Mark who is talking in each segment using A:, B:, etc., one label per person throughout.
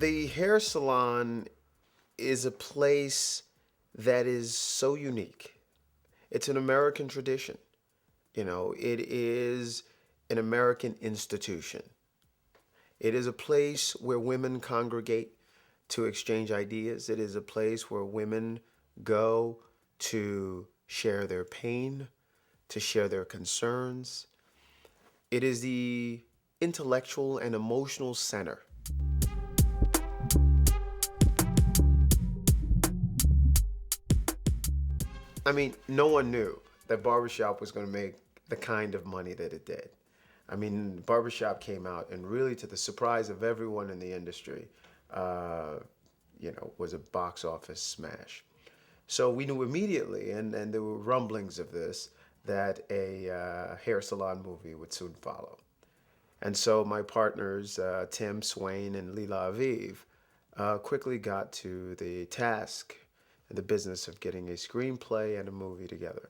A: The hair salon is a place that is so unique. It's an American tradition. You know, it is an American institution. It is a place where women congregate to exchange ideas. It is a place where women go to share their pain, to share their concerns. It is the intellectual and emotional center. I mean, no one knew that barbershop was going to make the kind of money that it did. I mean, barbershop came out, and really, to the surprise of everyone in the industry, was a box office smash. So we knew immediately, and there were rumblings of this, that a hair salon movie would soon follow. And so my partners, Tim, Swain, and Lateif, quickly got to the task and the business of getting a screenplay and a movie together.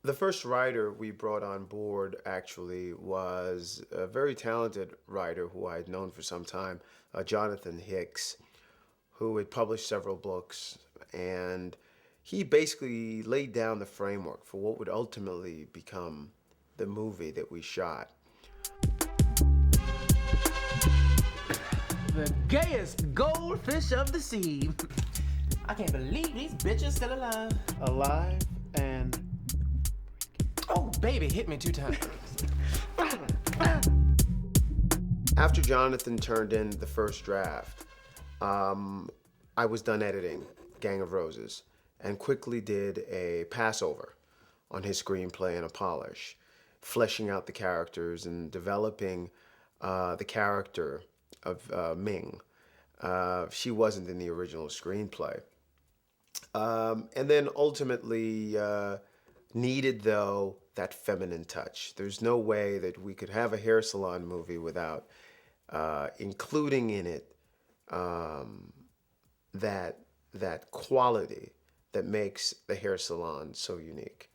A: The first writer we brought on board actually was a very talented writer who I had known for some time, Jonathan Hicks, who had published several books, and he basically laid down the framework for what would ultimately become the movie that we shot.
B: The gayest goldfish of the sea. I can't believe these bitches still alive.
A: Alive and...
B: Oh, baby, hit me 2 times.
A: After Jonathan turned in the first draft, I was done editing Gang of Roses and quickly did a passover on his screenplay and a polish, fleshing out the characters and developing the character of Ming. She wasn't in the original screenplay. And then ultimately needed, though, that feminine touch. There's no way that we could have a hair salon movie without including in it that quality that makes the hair salon so unique.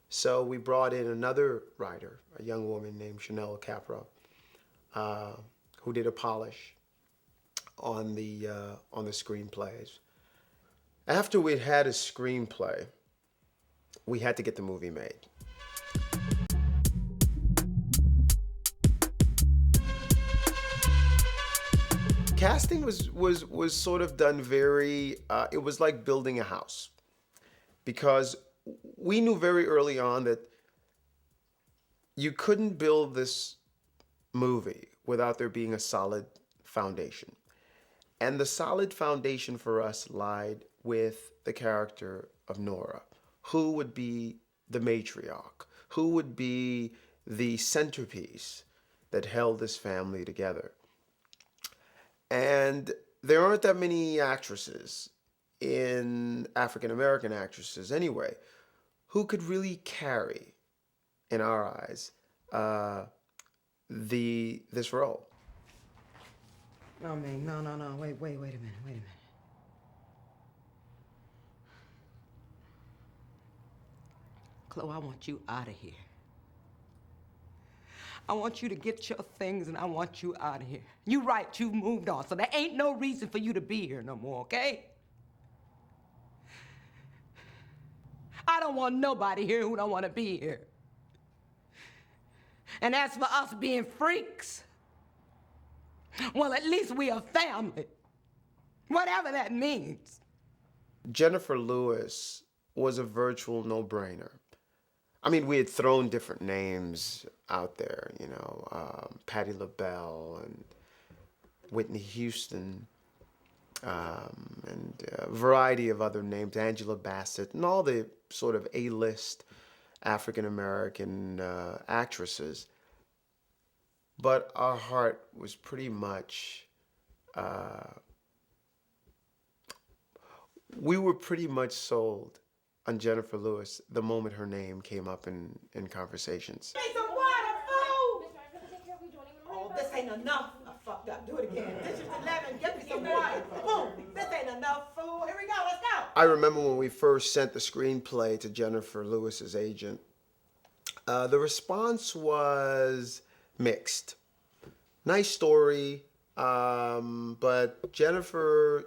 A: So we brought in another writer, a young woman named Chanel Capra, who did a polish on the screenplays. After we'd had a screenplay, we had to get the movie made. Casting was sort of done very, it was like building a house, because we knew very early on that you couldn't build this movie without there being a solid foundation. And the solid foundation for us lied with the character of Nora, who would be the matriarch, who would be the centerpiece that held this family together. And there aren't that many actresses, African-American actresses anyway, who could really carry, in our eyes, this role.
C: No, Ming, no. Wait a minute. Chloe, I want you out of here. I want you to get your things and I want you out of here. You right, you've moved on, so there ain't no reason for you to be here no more, okay? I don't want nobody here who don't want to be here. And as for us being freaks, well, at least we are family. Whatever that means.
A: Jennifer Lewis was a virtual no-brainer. I mean, we had thrown different names out there, Patti LaBelle and Whitney Houston, and a variety of other names, Angela Bassett, and all the sort of A-list African-American actresses. But our heart was pretty much, we were pretty much sold on Jennifer Lewis the moment her name came up in conversations.
C: Need some water, fool! Oh, this ain't enough. I fucked up. Do it again. This is 11. Get me some water. Boom. This ain't enough, fool. Here we go. Let's go.
A: I remember when we first sent the screenplay to Jennifer Lewis's agent, the response was mixed. Nice story, But Jennifer,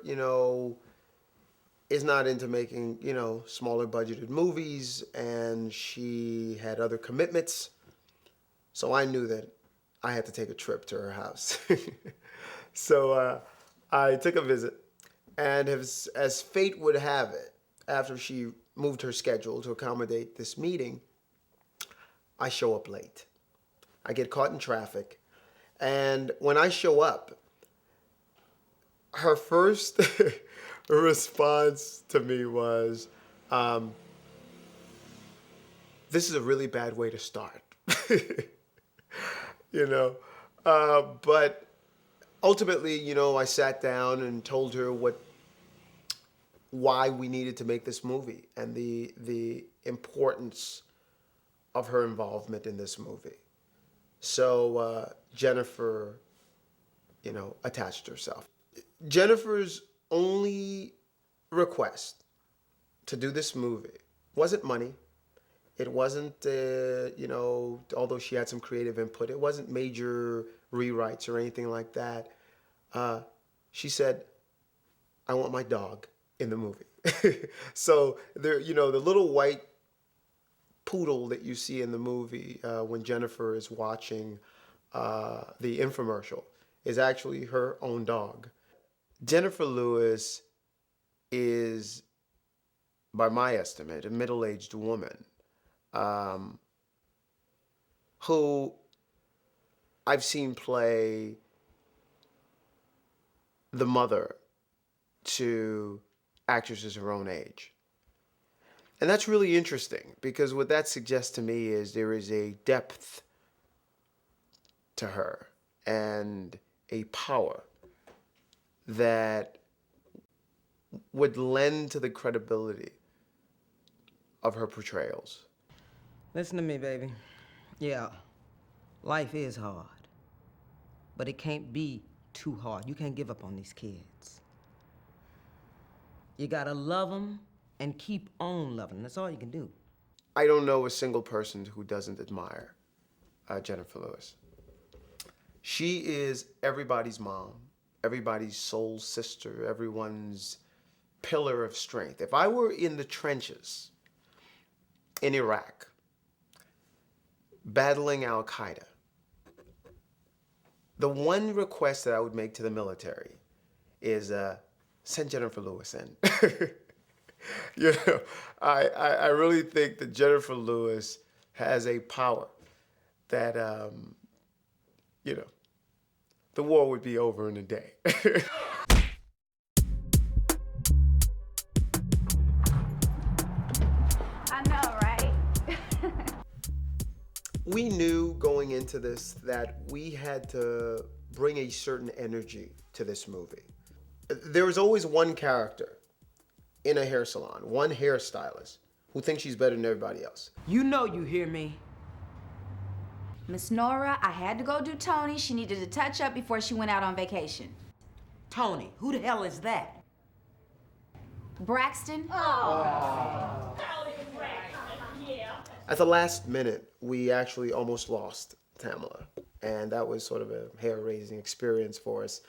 A: is not into making, smaller budgeted movies, and she had other commitments. So I knew that I had to take a trip to her house. So I took a visit, and as fate would have it, after she moved her schedule to accommodate this meeting, I show up late. I get caught in traffic, and when I show up, her first response to me was, this is a really bad way to start. But ultimately, I sat down and told her why we needed to make this movie and the importance of her involvement in this movie. So Jennifer, attached herself. Jennifer's only request to do this movie wasn't money. It wasn't, although she had some creative input, it wasn't major rewrites or anything like that. She said, I want my dog in the movie. So there, the little white poodle that you see in the movie when Jennifer is watching the infomercial is actually her own dog. Jennifer Lewis is, by my estimate, a middle-aged woman who I've seen play the mother to actresses her own age. And that's really interesting because what that suggests to me is there is a depth to her and a power that would lend to the credibility of her portrayals.
D: Listen to me, baby. Yeah, life is hard, but it can't be too hard. You can't give up on these kids. You gotta love them and keep on loving them. That's all you can do.
A: I don't know a single person who doesn't admire Jennifer Lewis. She is everybody's mom, everybody's soul sister, everyone's pillar of strength. If I were in the trenches in Iraq, battling Al-Qaeda, the one request that I would make to the military is send Jennifer Lewis in. I really think that Jennifer Lewis has a power that, the war would be over in a day.
E: I know, right?
A: We knew going into this that we had to bring a certain energy to this movie. There was always one character in a hair salon, one hairstylist, who thinks she's better than everybody else.
D: You know you hear me.
E: Miss Nora, I had to go do Tony. She needed to touch up before she went out on vacation.
D: Tony, who the hell is that?
E: Braxton?
A: At the last minute, we actually almost lost Tamala, and that was sort of a hair-raising experience for us.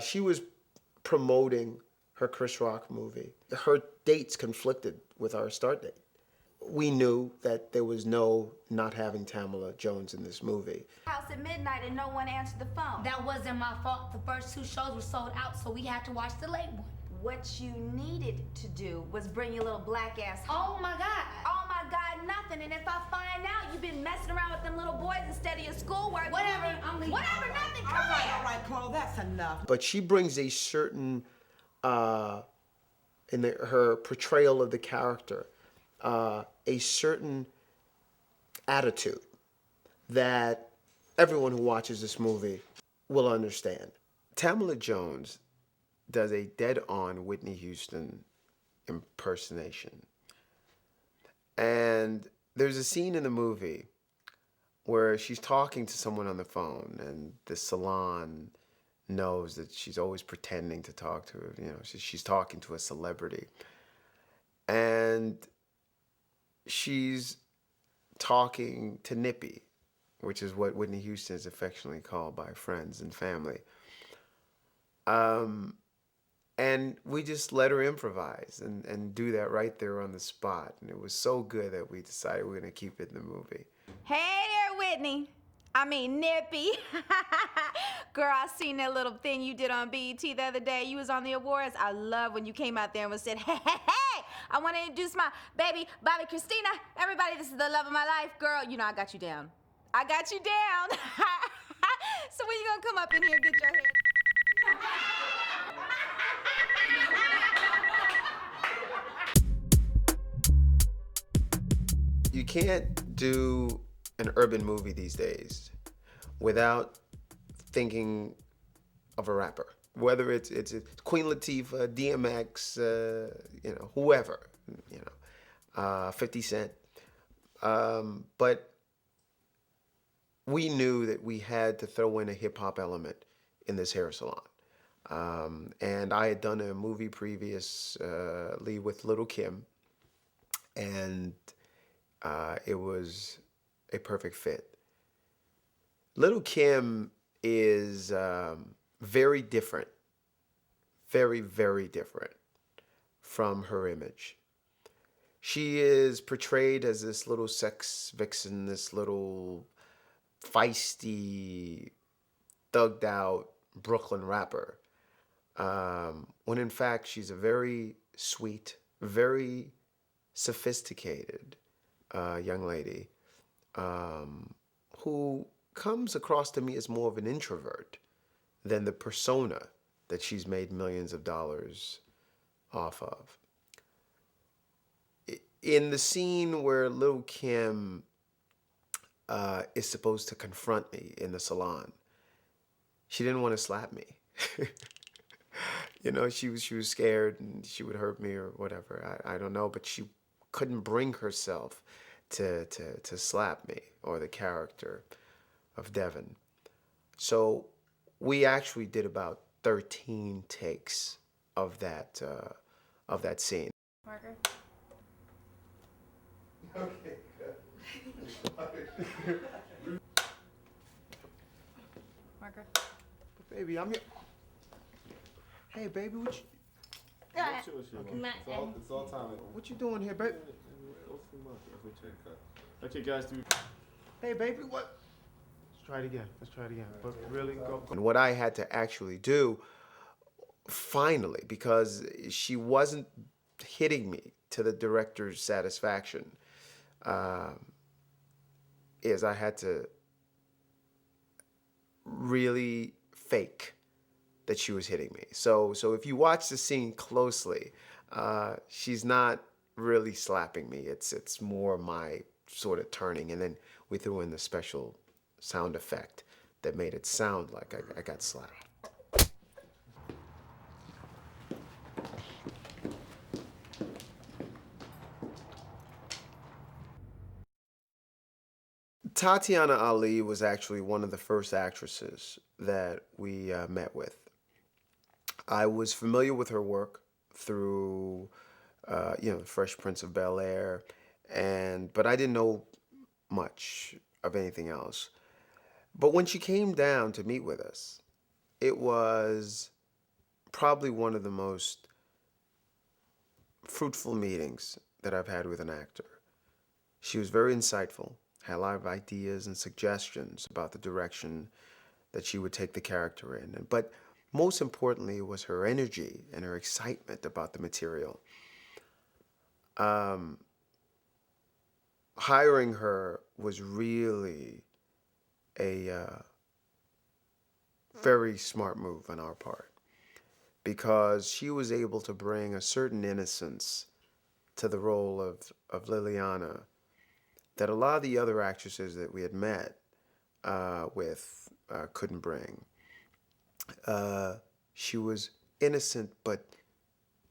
A: She was promoting her Chris Rock movie. Her dates conflicted with our start date. We knew that there was no not having Tamala Jones in this movie.
E: House at midnight and no one answered the phone.
F: That wasn't my fault. The first 2 shows were sold out, so we had to watch the late one.
E: What you needed to do was bring your little black ass
F: Oh my God.
E: Oh my God, nothing. And if I find out you've been messing around with them little boys instead of your schoolwork,
F: Whatever, I'm leaving.
E: Whatever, nothing, come
C: All
E: here.
C: right, Chloe, that's enough.
A: But she brings a certain, in her portrayal of the character, a certain attitude that everyone who watches this movie will understand. Tamala Jones does a dead-on Whitney Houston impersonation. And there's a scene in the movie where she's talking to someone on the phone, and the salon knows that she's always pretending to talk to her. She's talking to a celebrity. And she's talking to Nippy, which is what Whitney Houston is affectionately called by friends and family. And we just let her improvise and do that right there on the spot. And it was so good that we decided we're going to keep it in the movie.
E: Hey there, Whitney. I mean, Nippy. Girl, I seen that little thing you did on BET the other day. You was on the awards. I love when you came out there and said, hey, hey, hey, I want to introduce my baby, Bobby Christina. Everybody, this is the love of my life. Girl, you know I got you down. I got you down. So when you gonna come up in here and get your hair?
A: You can't do an urban movie these days without thinking of a rapper. Whether it's Queen Latifah, DMX, whoever, 50 Cent. But we knew that we had to throw in a hip hop element in this hair salon. And I had done a movie previously with Little Kim, and it was a perfect fit. Little Kim is very different, very, very different from her image. She is portrayed as this little sex vixen, this little feisty, thugged out Brooklyn rapper, when in fact she's a very sweet, very sophisticated young lady who comes across to me as more of an introvert than the persona that she's made millions of dollars off of. In the scene where Lil' Kim is supposed to confront me in the salon, she didn't want to slap me. She was scared and she would hurt me or whatever. I don't know, but she couldn't bring herself to slap me or the character of Devin. So we actually did about 13 takes of that scene.
E: Marker.
A: Okay, good.
E: Marker.
A: Baby, I'm your... Hey, baby, what you...
F: Go ahead.
G: It's all time.
A: What you doing here, baby?
G: Okay, guys,
A: Hey, baby, what? Let's try it again. But really, go. And what I had to actually do, finally, because she wasn't hitting me to the director's satisfaction, is I had to really fake that she was hitting me. So if you watch the scene closely, she's not really slapping me. It's more my sort of turning, and then we threw in the special sound effect that made it sound like I got slapped. Tatiana Ali was actually one of the first actresses that we met with. I was familiar with her work through, The Fresh Prince of Bel-Air, but I didn't know much of anything else. But when she came down to meet with us, it was probably one of the most fruitful meetings that I've had with an actor. She was very insightful, had a lot of ideas and suggestions about the direction that she would take the character in. But most importantly was her energy and her excitement about the material. Hiring her was really a very smart move on our part, because she was able to bring a certain innocence to the role of Liliana that a lot of the other actresses that we had met with couldn't bring. She was innocent but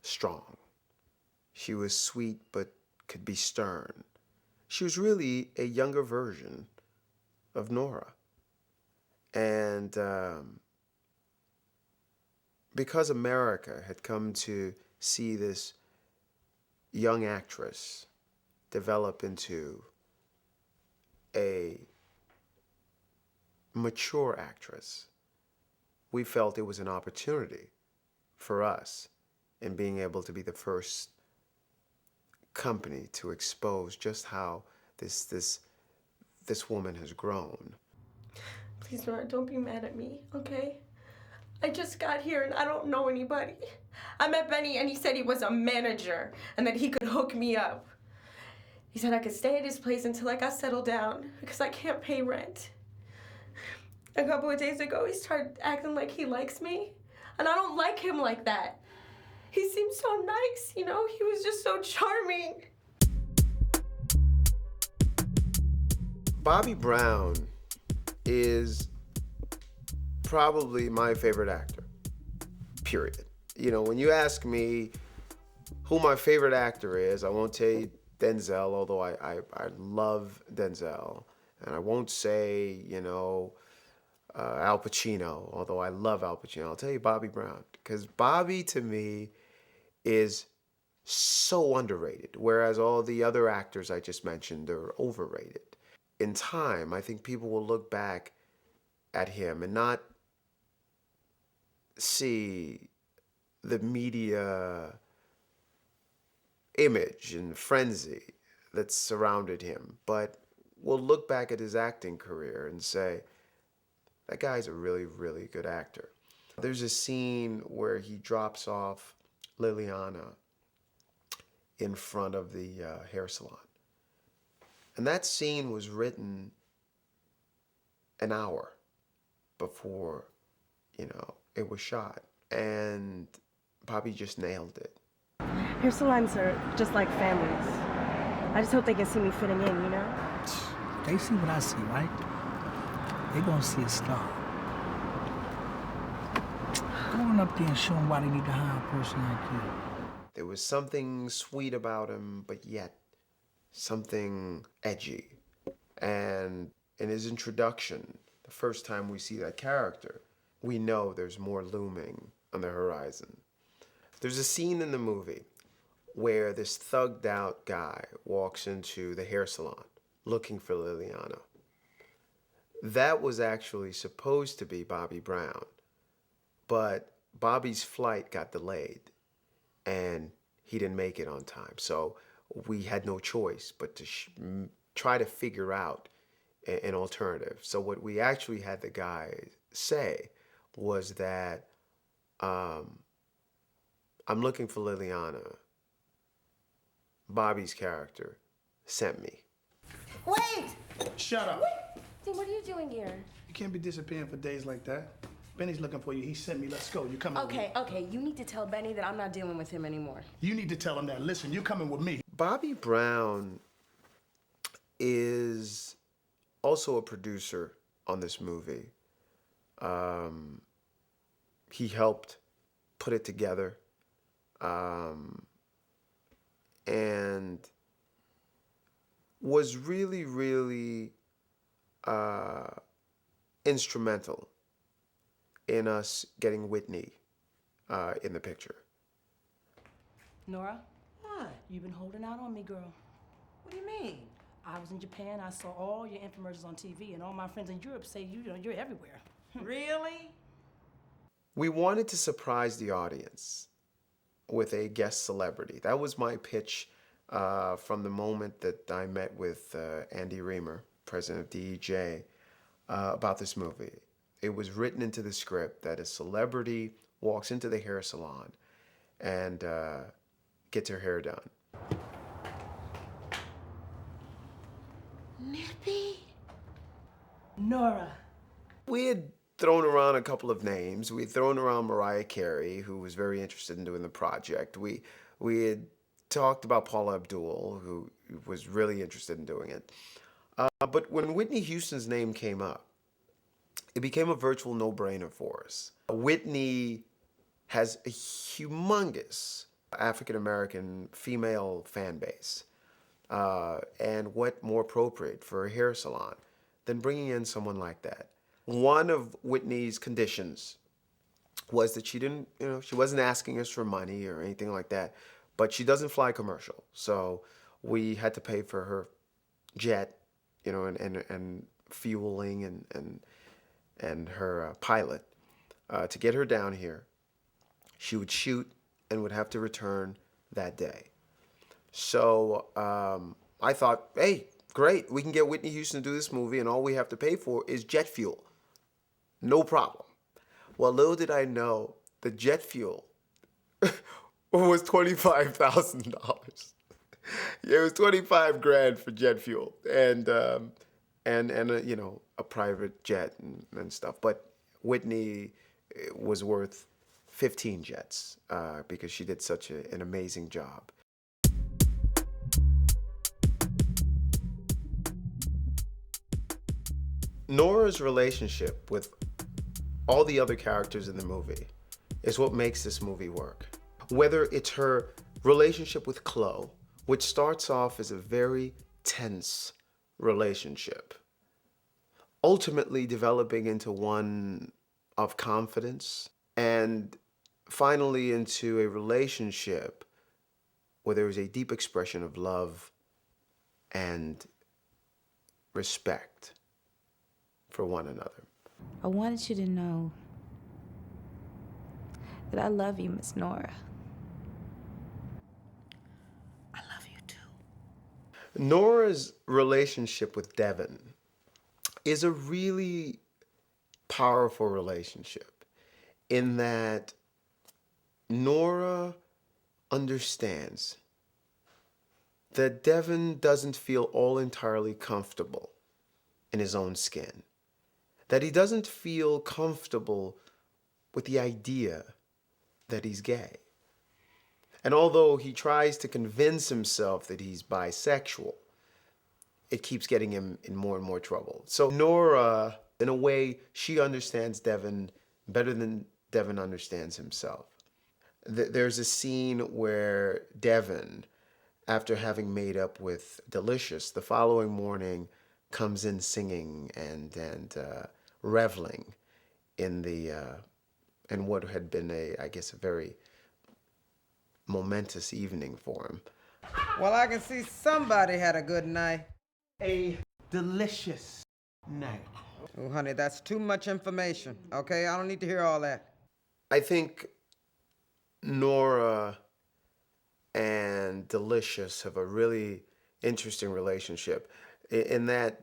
A: strong. She was sweet but could be stern. She was really a younger version of Nora. And because America had come to see this young actress develop into a mature actress, we felt it was an opportunity for us in being able to be the first company to expose just how this woman has grown.
H: Please, Nora, don't be mad at me, okay? I just got here and I don't know anybody. I met Benny and he said he was a manager and that he could hook me up. He said I could stay at his place until I got settled down because I can't pay rent. A couple of days ago, he started acting like he likes me, and I don't like him like that. He seemed so nice, you know? He was just so charming.
A: Bobby Brown is probably my favorite actor, period. You know, when you ask me who my favorite actor is, I won't say Denzel, although I love Denzel. And I won't say, you know, Al Pacino, although I love Al Pacino. I'll tell you Bobby Brown, because Bobby, to me, is so underrated, whereas all the other actors I just mentioned are overrated. In time, I think people will look back at him and not see the media image and frenzy that surrounded him, but will look back at his acting career and say, that guy's a really, really good actor. There's a scene where he drops off Liliana in front of the hair salon. And that scene was written an hour before, you know, it was shot. And Bobby just nailed it.
H: Hair salons are just like families. I just hope they can see me fitting in, you know?
I: They see what I see, right? They gonna see a star. Go on up there and show them why they need to hire a person like you.
A: There was something sweet about him, but yet something edgy. And in his introduction, the first time we see that character, we know there's more looming on the horizon. There's a scene in the movie where this thugged out guy walks into the hair salon looking for Liliana. That was actually supposed to be Bobby Brown, but Bobby's flight got delayed and he didn't make it on time. So we had no choice but to try to figure out an alternative. So what we actually had the guy say was that, I'm looking for Liliana. Bobby's character sent me.
H: Wait!
G: Shut up.
H: Dean, what are you doing here?
G: You can't be disappearing for days like that. Benny's looking for you. He sent me. Let's go. You coming with me.
H: Okay, you need to tell Benny that I'm not dealing with him anymore.
G: You need to tell him that. Listen, you coming with me.
A: Bobby Brown is also a producer on this movie. He helped put it together. And was really, really instrumental in us getting Whitney in the picture.
J: Nora,
D: What?
J: you've been holding out on me, girl.
D: What do you mean?
J: I was in Japan, I saw all your infomercials on TV, and all my friends in Europe say you're everywhere.
D: Really?
A: We wanted to surprise the audience with a guest celebrity. That was my pitch from the moment that I met with Andy Reamer, president of DEJ, about this movie. It was written into the script that a celebrity walks into the hair salon and gets her hair done.
D: Nippy?
J: Nora.
A: We had thrown around a couple of names. We had thrown around Mariah Carey, who was very interested in doing the project. We had talked about Paula Abdul, who was really interested in doing it. But when Whitney Houston's name came up, it became a virtual no-brainer for us. Whitney has a humongous African-American female fan base. And what more appropriate for a hair salon than bringing in someone like that? One of Whitney's conditions was that she didn't, she wasn't asking us for money or anything like that, but she doesn't fly commercial. So we had to pay for her jet, and fueling and her pilot. to get her down here. She would shoot and would have to return that day. So I thought, hey, great, we can get Whitney Houston to do this movie, and all we have to pay for is jet fuel. No problem. Well, little did I know, the jet fuel was $25,000. It was 25 grand for jet fuel and you know, a private jet and stuff. But Whitney was worth 15 jets because she did such an amazing job. Nora's relationship with all the other characters in the movie is what makes this movie work. Whether it's her relationship with Chloe, which starts off as a very tense relationship, ultimately developing into one of confidence, and finally into a relationship where there is a deep expression of love and respect for one another.
E: I wanted you to know that I love you, Miss Nora.
D: I love you too.
A: Nora's relationship with Devin is a really powerful relationship in that Nora understands that Devin doesn't feel all entirely comfortable in his own skin, that he doesn't feel comfortable with the idea that he's gay. And although he tries to convince himself that he's bisexual, it keeps getting him in more and more trouble. So Nora, in a way, she understands Devin better than Devin understands himself. There's a scene where Devin, after having made up with Delicious, the following morning comes in singing and reveling in in what had been I guess a very momentous evening for him.
D: Well, I can see somebody had a good night.
B: A delicious night.
D: Oh, honey, that's too much information, okay? I don't need to hear all that.
A: I think Nora and Delicious have a really interesting relationship in that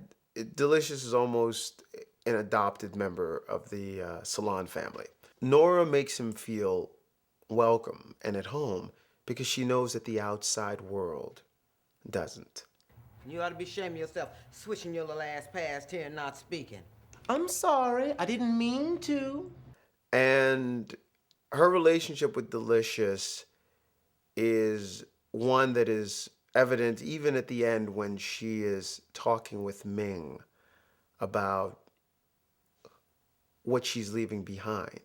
A: Delicious is almost an adopted member of the Salon family. Nora makes him feel welcome and at home because she knows that the outside world doesn't.
D: You ought to be ashamed of yourself, switching your little ass past here and not speaking.
B: I'm sorry, I didn't mean to.
A: And her relationship with Delicious is one that is evident even at the end when she is talking with Ming about what she's leaving behind.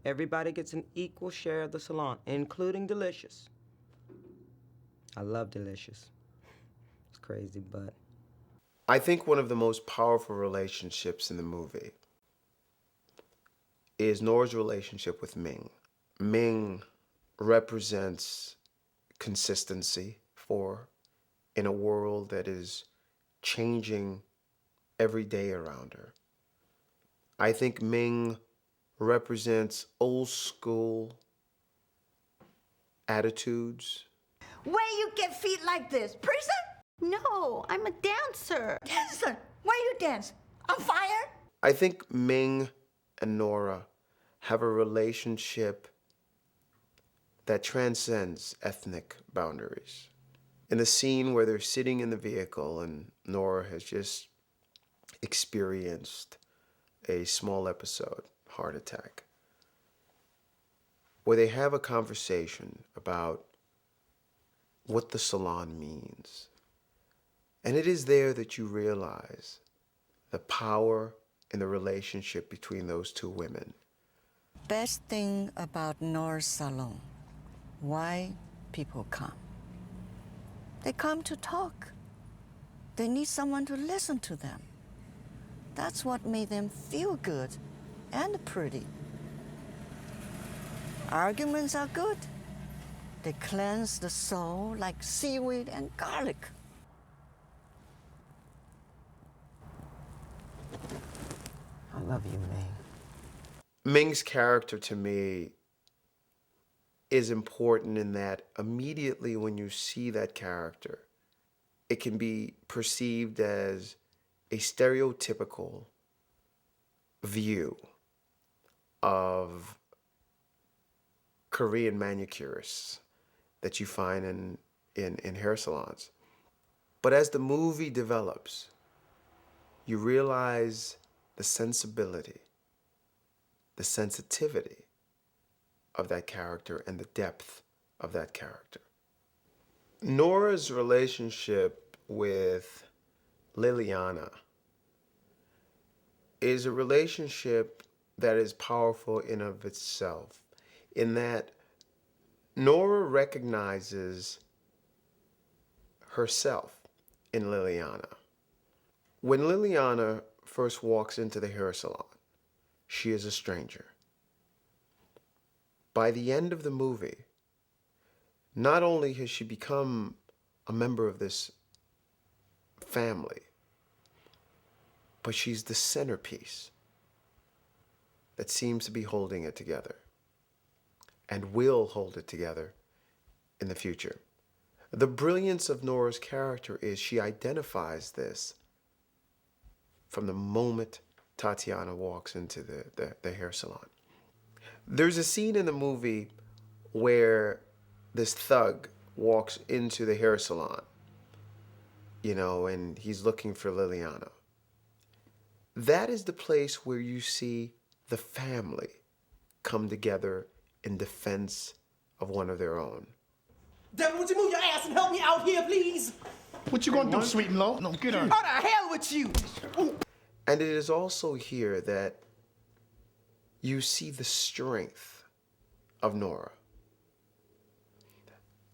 D: Everybody gets an equal share of the salon, including Delicious. I love Delicious. It's crazy, but...
A: I think one of the most powerful relationships in the movie is Nora's relationship with Ming. Ming represents consistency in a world that is changing every day around her. I think Ming represents old school attitudes.
C: Where you get feet like this? Prison?
K: No, I'm a dancer.
C: Dancer? Where you dance? On fire?
A: I think Ming and Nora have a relationship that transcends ethnic boundaries. In the scene where they're sitting in the vehicle and Nora has just experienced a small episode, heart attack, where they have a conversation about what the salon means. And it is there that you realize the power in the relationship between those two women.
K: Best thing about Nora's salon, why people come. They come to talk. They need someone to listen to them. That's what made them feel good and pretty. Arguments are good. They cleanse the soul like seaweed and garlic.
D: I love you, Ming.
A: Ming's character to me is important in that immediately when you see that character, it can be perceived as a stereotypical view of Korean manicurists that you find in hair salons. But as the movie develops, you realize the sensibility, the sensitivity of that character and the depth of that character. Nora's relationship with Liliana is a relationship that is powerful in of itself, in that Nora recognizes herself in Liliana. When Liliana first walks into the hair salon, she is a stranger. By the end of the movie, not only has she become a member of this family, but she's the centerpiece that seems to be holding it together and will hold it together in the future. The brilliance of Nora's character is she identifies this from the moment Tatiana walks into the hair salon. There's a scene in the movie where this thug walks into the hair salon, and he's looking for Liliana. That is the place where you see the family come together in defense of one of their own.
C: Devin, would you move your ass and help me out here, please?
G: What you gonna do, sweet and low? No, get her.
C: How the hell with you?
A: And it is also here that you see the strength of Nora.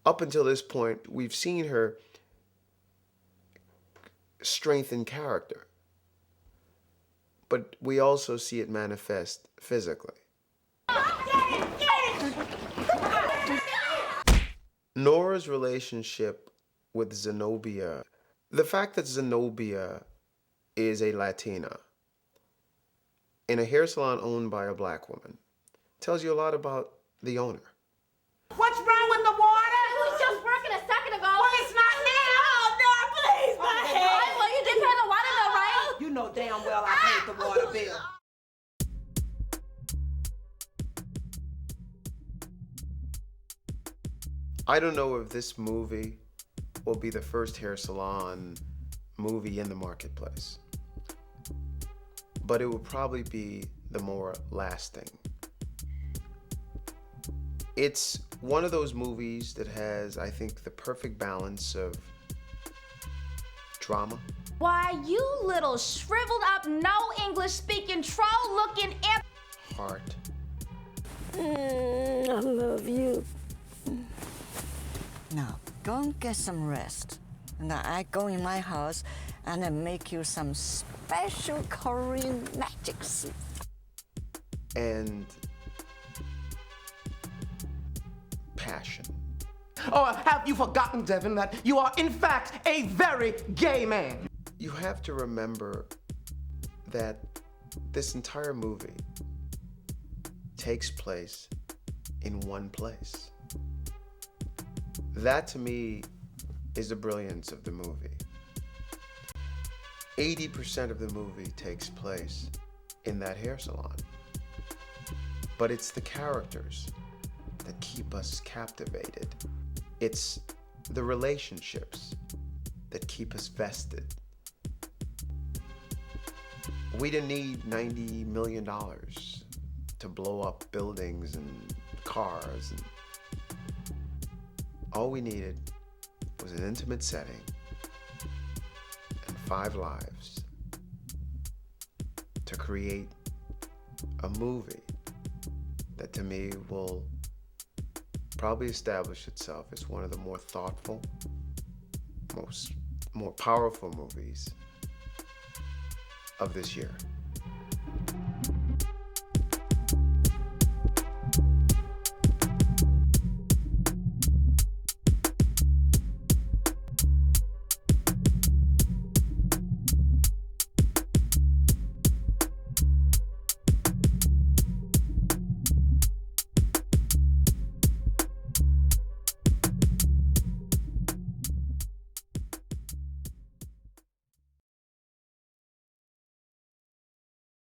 A: Up until this point, we've seen her strength in character, but we also see it manifest physically. Nora's relationship with Zenobia, the fact that Zenobia is a Latina in a hair salon owned by a black woman tells you a lot about the owner.
C: What's wrong with the water?
F: It was just working a second ago.
C: Well, it's not now. Oh, no, please, my head.
F: Well, you did pay the water bill, right?
C: You know damn well I paid the water bill.
A: I don't know if this movie will be the first hair salon movie in the marketplace, but it will probably be the more lasting. It's one of those movies that has, I think, the perfect balance of drama.
E: Why, you little shriveled up, no English speaking, troll looking imp.
A: Heart.
K: I love you. Now, go and get some rest. Now, I go in my house and I make you some special Korean magic soup.
A: And passion.
B: Oh, have you forgotten, Devin, that you are in fact a very gay man?
A: You have to remember that this entire movie takes place in one place. That to me is the brilliance of the movie. 80% of the movie takes place in that hair salon. But it's the characters that keep us captivated. It's the relationships that keep us vested. We didn't need $90 million to blow up buildings and cars. All we needed was an intimate setting and 5 lives to create a movie that to me will probably establish itself as one of the more thoughtful, more powerful movies of this year.